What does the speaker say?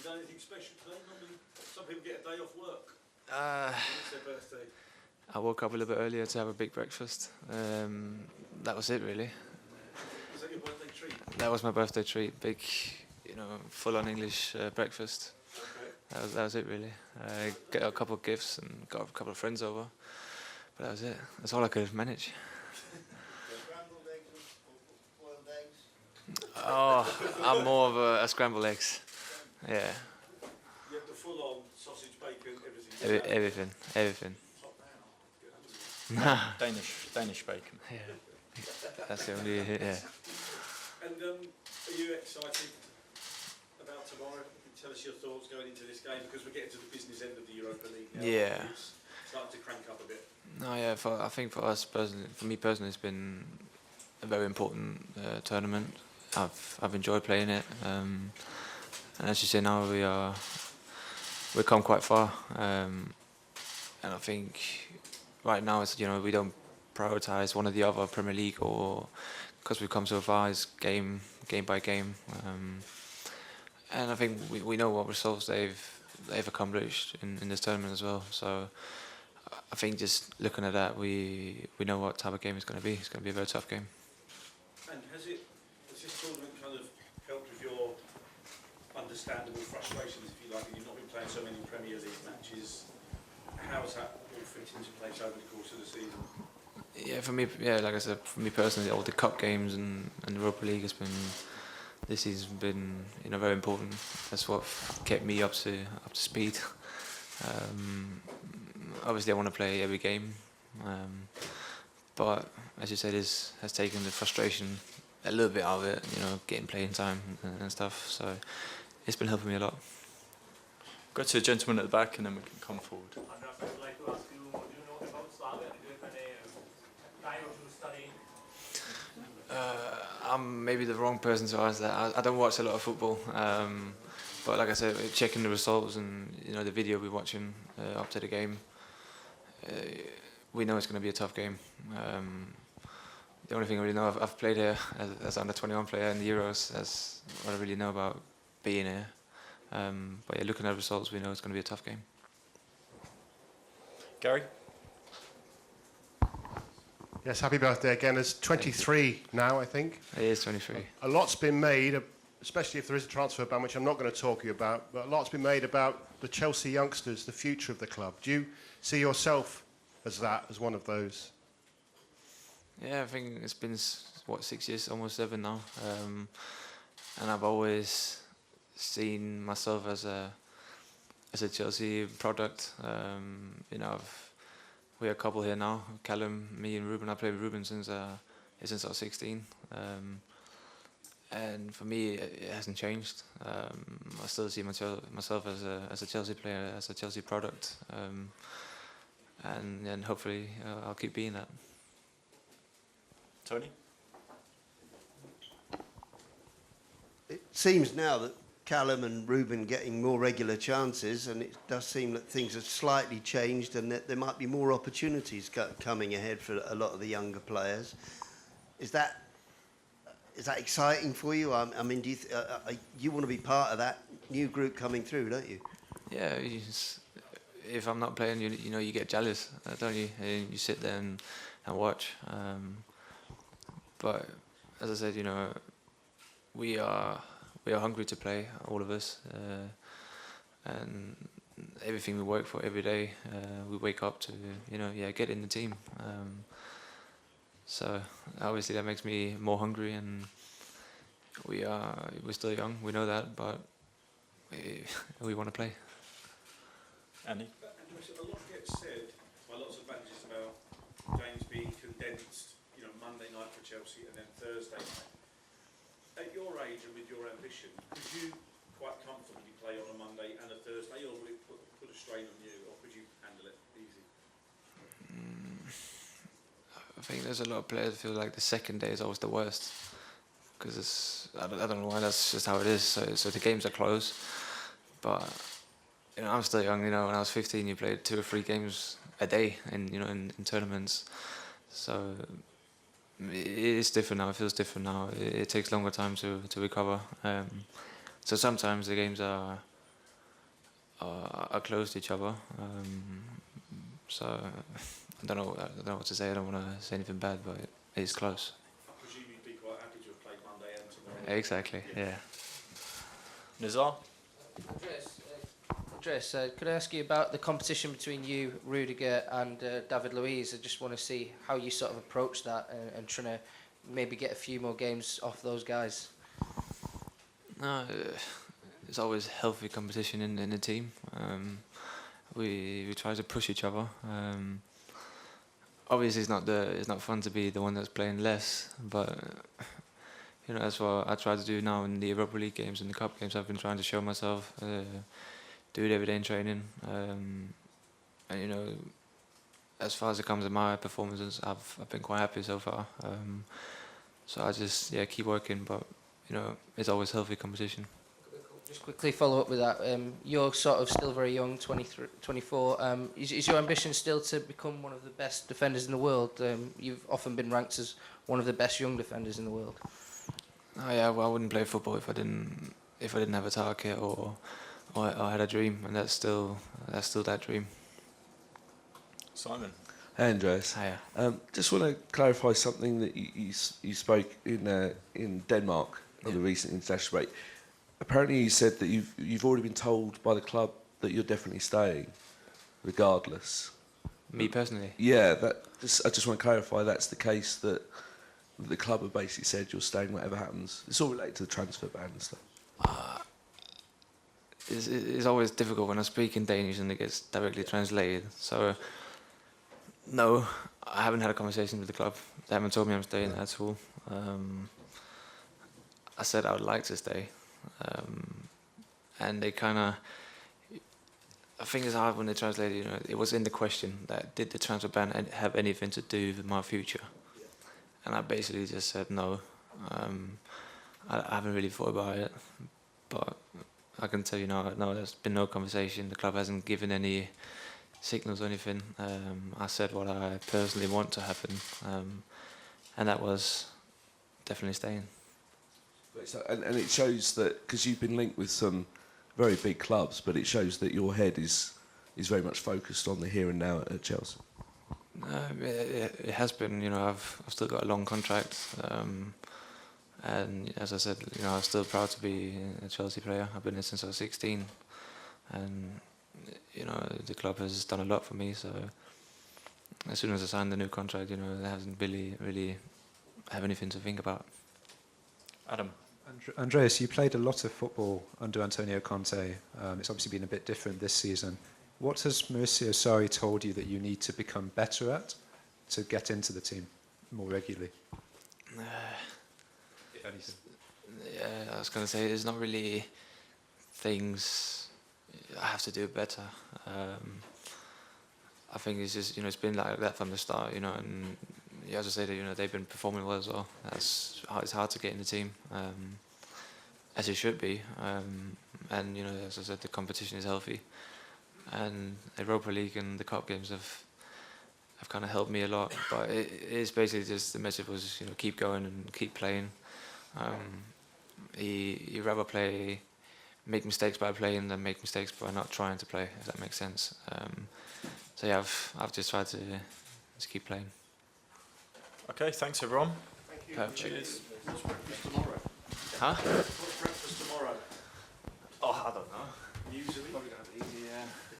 done anything special today? Normally, some people get a day off work. Uh, It's their birthday. I woke up a little bit earlier to have a big breakfast. That was it, really. Was that your birthday treat? That was my birthday treat. Big, full-on English breakfast. Okay. That was it, really. Got a couple of gifts and got a couple of friends over. But that was it. That's all I could manage. Scrambled eggs or boiled eggs? Oh, I'm more of a scrambled eggs. Yeah. You have the full-on sausage, bacon, everything. Everything. Danish bacon. Yeah. That's the only, yeah. And are you excited about tomorrow? Tell us your thoughts going into this game, because we're getting to the business end of the Europa League now. Yeah. It's starting to crank up a bit. No, yeah. I think for us personally, for me personally, it's been a very important tournament. I've enjoyed playing it, and as you say, now we've come quite far, and I think right now it's we don't prioritize one or the other, Premier League, or because we've come so far, it's game by game, and I think we know what results they've accomplished in this tournament as well. So I think just looking at that, we know what type of game it's going to be. It's going to be a very tough game. And has this tournament kind of helped with your understandable frustrations, if you like, and you've not been playing so many Premier League matches? How has that all fit into place over the course of the season? Yeah, for me, like I said, for me personally, all the cup games and the Europa League this season's been very important. That's what kept me up to speed. Obviously, I want to play every game, but as you said, this has taken the frustration a little bit out of it. Getting playing time and stuff. So it's been helping me a lot. Go to the gentleman at the back, and then we can come forward. Andreas, I'd like to ask you, what do you know about Slavia? Do you have any time to study? I'm maybe the wrong person to ask that. I don't watch a lot of football, but like I said, checking the results and the video we're watching up to the game, we know it's going to be a tough game. The only thing I really know, I've played here as under 21 player in the Euros. That's what I really know about being here. But yeah, looking at the results, we know it's going to be a tough game. Gary? Yes, happy birthday again. It's 23 now, I think. It is 23. A lot's been made, especially if there is a transfer ban, which I'm not going to talk to you about, but a lot's been made about the Chelsea youngsters, the future of the club. Do you see yourself as one of those? Yeah, I think it's been 6 years, almost 7 now, and I've always seen myself as a Chelsea product. We're a couple here now. Callum, me, and Ruben. I played with Ruben since I was 16, and for me it hasn't changed. I still see myself as a Chelsea player, as a Chelsea product, and hopefully I'll keep being that. Tony? It seems now that Callum and Ruben getting more regular chances, and it does seem that things have slightly changed and that there might be more opportunities coming ahead for a lot of the younger players. Is that exciting for you? I mean, do you want to be part of that new group coming through, don't you? Yeah, if I'm not playing, you get jealous, don't you? And you sit there and watch. But as I said, we are hungry to play, all of us, and everything we work for every day, we wake up to, get in the team. So obviously that makes me more hungry, and we're still young, we know that, but we want to play. Andy? A lot gets said by lots of managers about games being condensed, Monday night for Chelsea and then Thursday night. At your age and with your ambition, could you quite comfortably play on a Monday and a Thursday, or would it put a strain on you, or could you handle it easy? I think there's a lot of players who feel like the second day is always the worst, because I don't know why, that's just how it is. So the games are close, but I'm still young. When I was 15, you played 2 or 3 games a day, in tournaments. So it is different now. It feels different now. It takes longer time to recover. So sometimes the games are are close to each other. So I don't know what to say. I don't want to say anything bad, but it is close. I presume you'd be quite happy to have played Monday and tomorrow. Exactly. Yeah. Nizar? Andreas, could I ask you about the competition between you, Rudiger, and David Luiz? I just want to see how you sort of approach that and trying to maybe get a few more games off those guys. No, it's always healthy competition in the team. We try to push each other. Obviously, it's not fun to be the one that's playing less, but you know, that's what I try to do now in the Europa League games and the Cup games. I've been trying to show myself, do it every day in training, and you know, as far as it comes to my performances, I've been quite happy so far. So I just keep working, but you know, it's always healthy competition. Just quickly follow up with that. You're sort of still very young, 23, 24. Is your ambition still to become one of the best defenders in the world? You've often been ranked as one of the best young defenders in the world. Oh yeah, well, I wouldn't play football if I didn't have a target or I had a dream, and that's still that dream. Simon? Hey Andreas. Hiya. Just want to clarify something that you spoke in Denmark on the recent international break. Apparently you said that you've already been told by the club that you're definitely staying, regardless. Me personally? Yeah, I just want to clarify that's the case, that the club have basically said you're staying whatever happens. It's all related to the transfer ban and stuff. It's always difficult when I speak in Danish and it gets directly translated. So, no, I haven't had a conversation with the club. They haven't told me I'm staying at all. I said I would like to stay. And they kind of... I think it's hard when they translate it, you know, it was in the question that did the transfer ban have anything to do with my future? And I basically just said no. I haven't really thought about it, but I can tell you now, no, there's been no conversation. The club hasn't given any signals or anything. I said what I personally want to happen, and that was definitely staying. And it shows that, because you've been linked with some very big clubs, but it shows that your head is very much focused on the here and now at Chelsea. It has been, you know, I've still got a long contract, and as I said, you know, I'm still proud to be a Chelsea player. I've been here since I was 16, and you know, the club has done a lot for me. So as soon as I signed the new contract, you know, it hasn't really have anything to think about. Adam? Andreas, you played a lot of football under Antonio Conte. It's obviously been a bit different this season. What has Mauricio Sarri told you that you need to become better at to get into the team more regularly? If anything. Yeah, I was going to say, there's not really things I have to do better. I think it's just, you know, it's been like that from the start, you know, and you have to say that, you know, they've been performing well as well. It's hard to get in the team, as it should be. And, you know, as I said, the competition is healthy. And the Europa League and the Cup games have kind of helped me a lot. But it is basically just, the message was, you know, keep going and keep playing. You rather make mistakes by playing than make mistakes by not trying to play, if that makes sense. So yeah, I've just tried to just keep playing. Okay, thanks everyone. Thank you. Perfect. Cheers. What's breakfast tomorrow? Huh? What's breakfast tomorrow? Oh, I don't know. Usually?